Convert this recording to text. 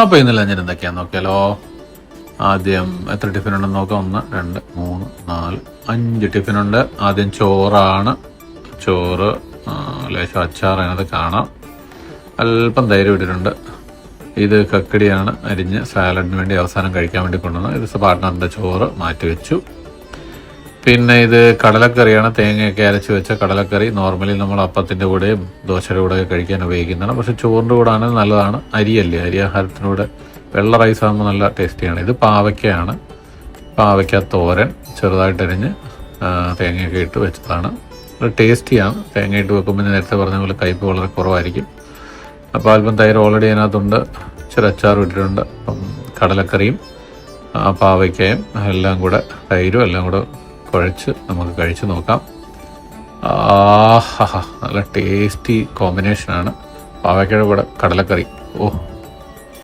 അപ്പോൾ ഇന്ന് ലഞ്ചിന് എന്തൊക്കെയാന്ന് നോക്കിയാലോ. ആദ്യം എത്ര ടിഫിൻ ഉണ്ടെന്ന് നോക്കാം. 1 2 3 4 5 ടിഫിനുണ്ട്. ആദ്യം ചോറാണ്. ചോറ്, ലേശം അച്ചാർ അതിനകത്ത് കാണാം. അല്പം തൈര് ഇട്ടിട്ടുണ്ട്. ഇത് കക്കടിയാണ്, അരിഞ്ഞ് സാലഡിന് വേണ്ടി അവസാനം കഴിക്കാൻ വേണ്ടി കൊണ്ടുവന്നു. ഇത് പാർട്ട്ണറിൻ്റെ ചോറ് മാറ്റി വെച്ചു. പിന്നെ ഇത് കടലക്കറിയാണ്, തേങ്ങയൊക്കെ അരച്ച് വെച്ച കടലക്കറി. നോർമലി നമ്മൾ അപ്പത്തിൻ്റെ കൂടെയും ദോശയുടെ കൂടെയൊക്കെ കഴിക്കാൻ ഉപയോഗിക്കുന്നതാണ്. പക്ഷേ ചോറിൻ്റെ കൂടെ ആണെങ്കിൽ നല്ലതാണ്. അരിയല്ലേ, അരിയാഹാരത്തിനൂടെ വെള്ള റൈസ് ആകുമ്പോൾ നല്ല ടേസ്റ്റിയാണ്. ഇത് പാവയ്ക്കയാണ്, പാവയ്ക്ക തോരൻ ചെറുതായിട്ട് അരിഞ്ഞ് തേങ്ങയൊക്കെ ഇട്ട് വെച്ചതാണ്. ഒരു ടേസ്റ്റിയാണ്. തേങ്ങയിട്ട് വെക്കുമ്പോൾ നേരത്തെ പറഞ്ഞ പോലെ കയ്പ്പ് വളരെ കുറവായിരിക്കും. അപ്പോൾ അല്പം തൈര് ഓൾറെഡി അതിനകത്തുണ്ട്. ഇച്ചിരി അച്ചാറും ഇട്ടിട്ടുണ്ട്. അപ്പം കടലക്കറിയും പാവയ്ക്കയും എല്ലാം കൂടെ തൈരും എല്ലാം കൂടെ കുഴച്ച് നമുക്ക് കഴിച്ച് നോക്കാം. നല്ല ടേസ്റ്റി കോമ്പിനേഷനാണ് പാവയ്ക്കയുടെ കൂടെ കടലക്കറി.